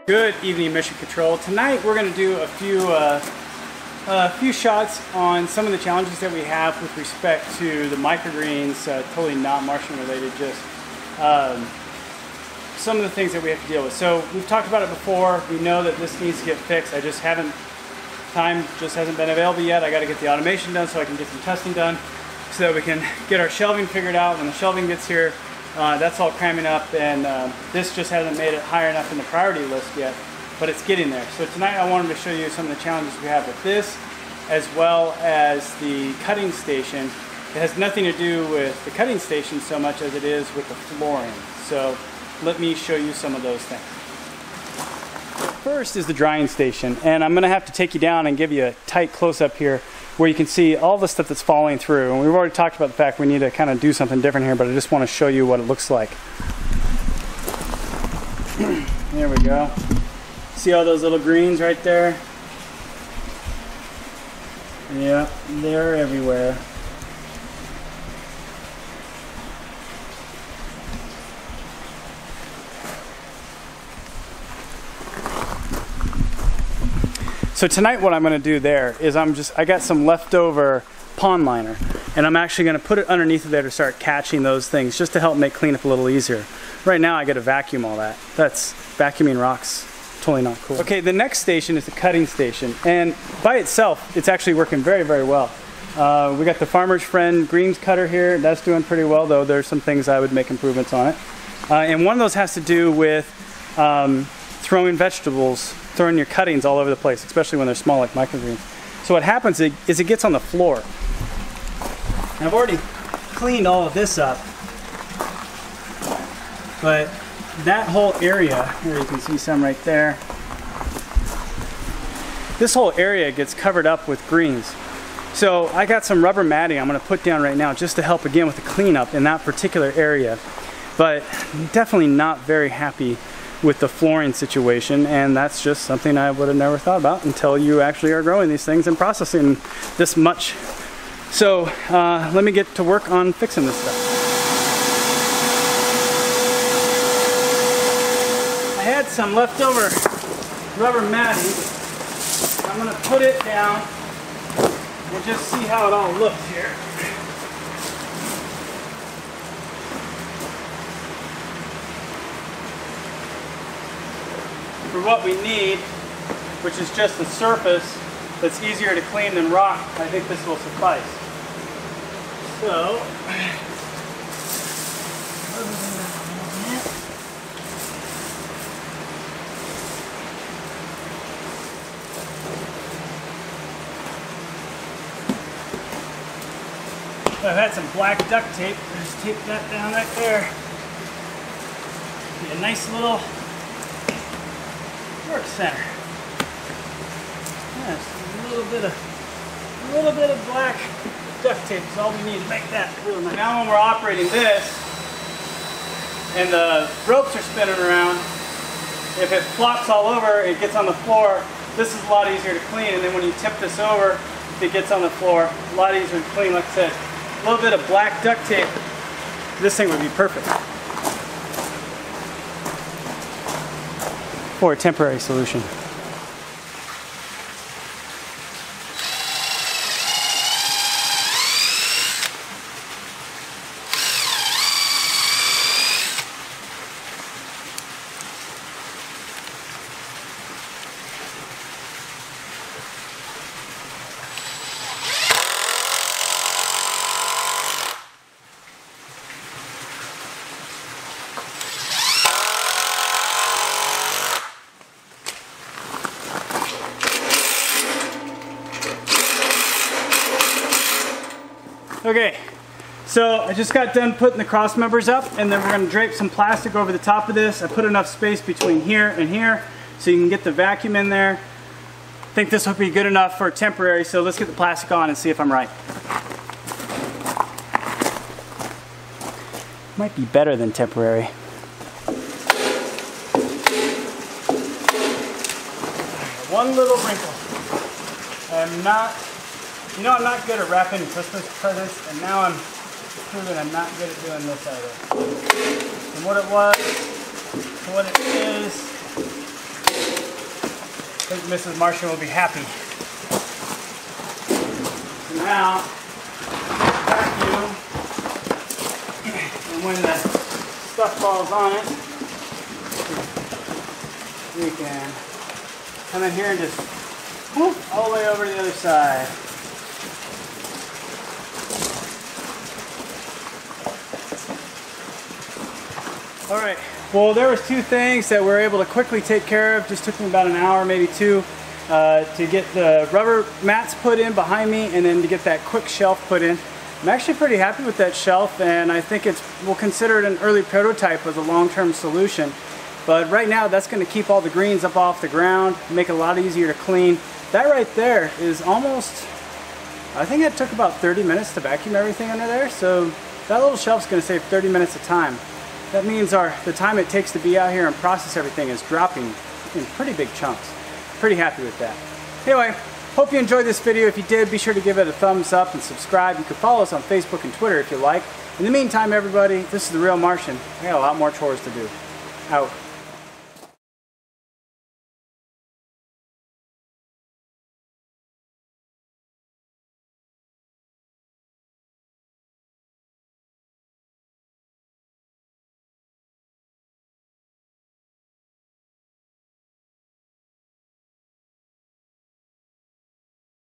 Good evening, Mission Control. Tonight we're going to do a few shots on some of the challenges that we have with respect to the microgreens, totally not Martian related, just some of the things that we have to deal with. So we've talked about it before. We know that this needs to get fixed. Time just hasn't been available yet. I got to get the automation done so I can get some testing done so that we can get our shelving figured out. When the shelving gets here, that's all cramming up, and this just hasn't made it high enough in the priority list yet, but it's getting there. So tonight I wanted to show you some of the challenges we have with this, as well as the cutting station. It has nothing to do with the cutting station so much as it is with the flooring. So let me show you some of those things. First is the drying station, and I'm going to have to take you down and give you a tight close-up here where you can see all the stuff that's falling through. And we've already talked about the fact we need to kind of do something different here, but I just want to show you what it looks like. There we go. See all those little greens right there? Yeah, they're everywhere. So tonight what I'm going to do there is I got some leftover pond liner, and I'm actually going to put it underneath of there to start catching those things just to help make cleanup a little easier. Right now I got to vacuum all that. That's vacuuming rocks. Totally not cool. Okay, the next station is the cutting station, and by itself it's actually working very, very well. We got the Farmer's Friend greens cutter here. That's doing pretty well, though there's some things I would make improvements on it. And one of those has to do with throwing your cuttings all over the place, especially when they're small like microgreens. So what happens is it gets on the floor. And I've already cleaned all of this up, but that whole area, here you can see some right there, this whole area gets covered up with greens. So I got some rubber matting I'm going to put down right now just to help again with the cleanup in that particular area. But definitely not very happy with the flooring situation, and that's just something I would have never thought about until you actually are growing these things and processing this much. So let me get to work on fixing this stuff. I had some leftover rubber matting. I'm going to put it down. We'll just see how it all looks here. For what we need, which is just a surface that's easier to clean than rock, I think this will suffice. So, I've had some black duct tape. Just tape that down right there. Be a nice little work center. Yes, a little bit of black duct tape is all we need to make that real nice. Now when we're operating this and the ropes are spinning around, if it flops all over, it gets on the floor, this is a lot easier to clean. And then when you tip this over, if it gets on the floor, a lot easier to clean. Like I said, a little bit of black duct tape, this thing would be perfect for a temporary solution. Okay, so I just got done putting the cross members up, and then we're going to drape some plastic over the top of this. I put enough space between here and here so you can get the vacuum in there. I think this will be good enough for temporary, so let's get the plastic on and see if I'm right. Might be better than temporary. One little wrinkle. I'm not You know, I'm not good at wrapping Christmas presents, and now I'm proving I'm not good at doing this either. And what it was, what it is think Mrs. Martian will be happy. So now, vacuum, and when the stuff falls on it, we can come in here and just whoop, all the way over to the other side. Alright, well there was two things that we're able to quickly take care of. Just took me about an hour, maybe two, to get the rubber mats put in behind me and then to get that quick shelf put in. I'm actually pretty happy with that shelf, and I think we'll consider it an early prototype as a long-term solution. But right now that's going to keep all the greens up off the ground, make it a lot easier to clean. That right there is almost, I think it took about 30 minutes to vacuum everything under there, so that little shelf's going to save 30 minutes of time. That means the time it takes to be out here and process everything is dropping in pretty big chunks. Pretty happy with that. Anyway, hope you enjoyed this video. If you did, be sure to give it a thumbs up and subscribe. You can follow us on Facebook and Twitter if you like. In the meantime, everybody, this is The Real Martian. I got a lot more chores to do. Out.